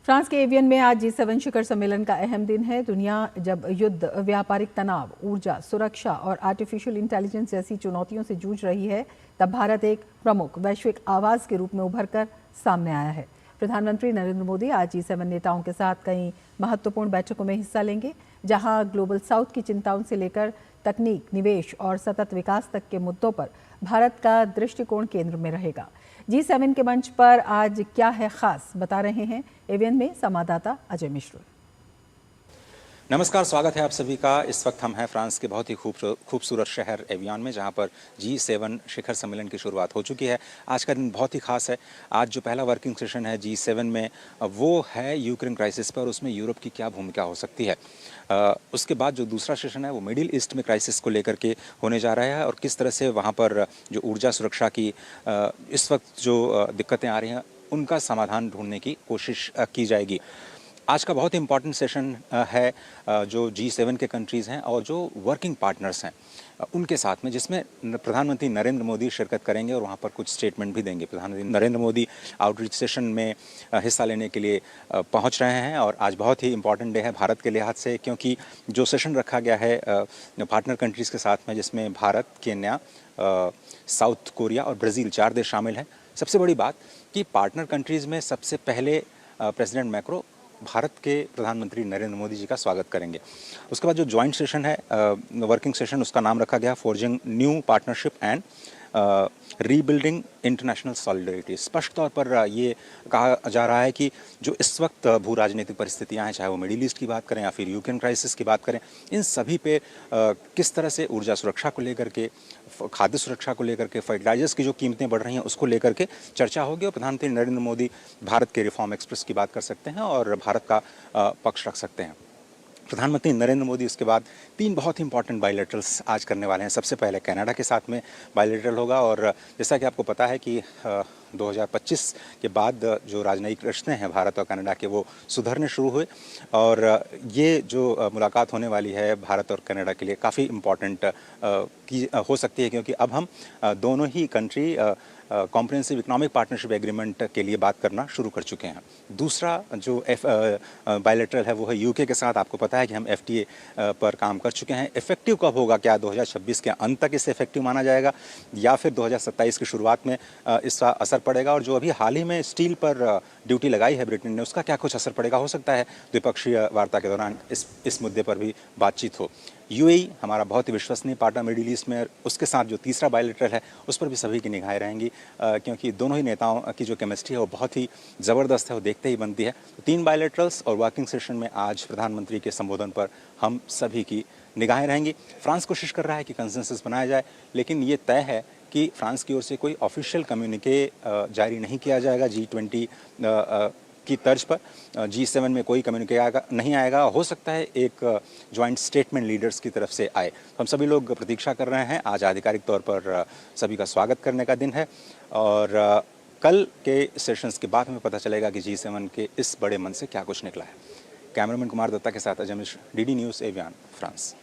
France के avian में आज G7 शिखर सम्मेलन का अहम दिन है। दुनिया जब युद्ध, व्यापारिक तनाव, ऊर्जा, सुरक्षा और आर्टिफिशियल इंटेलिजेंस जैसी चुनौतियों से जूझ रही है, तब भारत एक प्रमुख वैश्विक आवाज के रूप में उभर कर सामने आया है। प्रधानमंत्री नरेंद्र मोदी आज G7 नेताओं के साथ कई महत्वपूर्ण बैठकों में हिस्सा लेंगे, जहां ग्लोबल साउथ की चिंताओं से लेकर तकनीक, निवेश और सतत विकास तक के मुद्दों पर भारत का दृष्टिकोण केंद्र में रहेगा। G7 के मंच पर आज क्या है खास, बता रहे हैं एवियन में संवाददाता अजय मिश्र। नमस्कार, स्वागत है आप सभी का। इस वक्त हम हैं फ्रांस के बहुत ही खूबसूरत शहर एवियन में, जहां पर G7 शिखर सम्मेलन की शुरुआत हो चुकी है। आज का दिन बहुत ही खास है। आज जो पहला वर्किंग सेशन है G7 में, वो है यूक्रेन क्राइसिस पर, उसमें यूरोप की क्या भूमिका हो सकती है। उसके बाद जो दूसरा सेशन है वो मिडिल ईस्ट में क्राइसिस को लेकर के होने जा रहा है और किस तरह से वहाँ पर जो ऊर्जा सुरक्षा की इस वक्त जो दिक्कतें आ रही हैं उनका समाधान ढूंढने की कोशिश की जाएगी। आज का बहुत ही इम्पॉर्टेंट सेशन है जो G7 के कंट्रीज़ हैं और जो वर्किंग पार्टनर्स हैं उनके साथ में, जिसमें प्रधानमंत्री नरेंद्र मोदी शिरकत करेंगे और वहाँ पर कुछ स्टेटमेंट भी देंगे। प्रधानमंत्री नरेंद्र मोदी आउटरीच सेशन में हिस्सा लेने के लिए पहुँच रहे हैं और आज बहुत ही इम्पॉर्टेंट डे है भारत के लिहाज से, क्योंकि जो सेशन रखा गया है पार्टनर कंट्रीज़ के साथ में, जिसमें भारत, केन्या, साउथ कोरिया और ब्राज़ील 4 देश शामिल हैं। सबसे बड़ी बात कि पार्टनर कंट्रीज़ में सबसे पहले प्रेसिडेंट मैक्रो भारत के प्रधानमंत्री नरेंद्र मोदी जी का स्वागत करेंगे। उसके बाद जो जॉइंट सेशन है, वर्किंग सेशन, उसका नाम रखा गया forging new partnership and rebuilding international solidarity. स्पष्ट तौर पर ये कहा जा रहा है कि जो इस वक्त भू राजनीतिक परिस्थितियाँ हैं, चाहे वो मिडिल ईस्ट की बात करें या फिर यूक्रेन क्राइसिस की बात करें, इन सभी पे किस तरह से ऊर्जा सुरक्षा को लेकर के, खाद्य सुरक्षा को लेकर के, फर्टिलाइजर्स की जो कीमतें बढ़ रही हैं उसको लेकर के चर्चा होगी और प्रधानमंत्री नरेंद्र मोदी भारत के रिफॉर्म एक्सप्रेस की बात कर सकते हैं और भारत का पक्ष रख सकते हैं। प्रधानमंत्री नरेंद्र मोदी इसके बाद 3 बहुत ही इंपॉर्टेंट बायलैटरल्स आज करने वाले हैं। सबसे पहले कनाडा के साथ में बायलैटरल होगा और जैसा कि आपको पता है कि 2025 के बाद जो राजनयिक रिश्ते हैं भारत और कनाडा के, वो सुधरने शुरू हुए और ये जो मुलाकात होने वाली है भारत और कनाडा के लिए काफ़ी इम्पॉर्टेंट हो सकती है, क्योंकि अब हम दोनों ही country comprehensive economic partnership agreement के लिए बात करना शुरू कर चुके हैं। दूसरा जो बायलैटरल है वो है यूके के साथ। आपको पता है कि हम FTA पर काम कर चुके हैं। इफेक्टिव कब होगा, क्या 2026 के अंत तक इसे इफेक्टिव माना जाएगा या फिर 2027 की शुरुआत में इसका असर पड़ेगा। और जो अभी हाल ही में स्टील पर ड्यूटी लगाई है ब्रिटेन ने, उसका क्या कुछ असर पड़ेगा, हो सकता है द्विपक्षीय वार्ता के दौरान इस मुद्दे पर भी बातचीत हो। UAE हमारा बहुत ही विश्वसनीय पार्टनर मिडिल ईस्ट में, उसके साथ जो तीसरा बायलैटरल है उस पर भी सभी की निगाहें रहेंगी, क्योंकि दोनों ही नेताओं की जो केमिस्ट्री है वो बहुत ही ज़बरदस्त है, वो देखते ही बनती है। तो 3 बायलैटरल्स और वर्किंग सेशन में आज प्रधानमंत्री के संबोधन पर हम सभी की निगाहें रहेंगी। फ्रांस कोशिश कर रहा है कि कंसेंसस बनाया जाए, लेकिन ये तय है कि फ्रांस की ओर से कोई ऑफिशियल कम्युनिके जारी नहीं किया जाएगा G20 की तर्ज पर। G7 में कोई कम्युनिके नहीं आएगा। हो सकता है एक जॉइंट स्टेटमेंट लीडर्स की तरफ से आए। तो हम सभी लोग प्रतीक्षा कर रहे हैं। आज आधिकारिक तौर पर सभी का स्वागत करने का दिन है और कल के सेशंस के बाद हमें पता चलेगा कि G7 के इस बड़े मन से क्या कुछ निकला है। कैमरामैन कुमार दत्ता के साथ Ajay Mishra, DD news avian, France.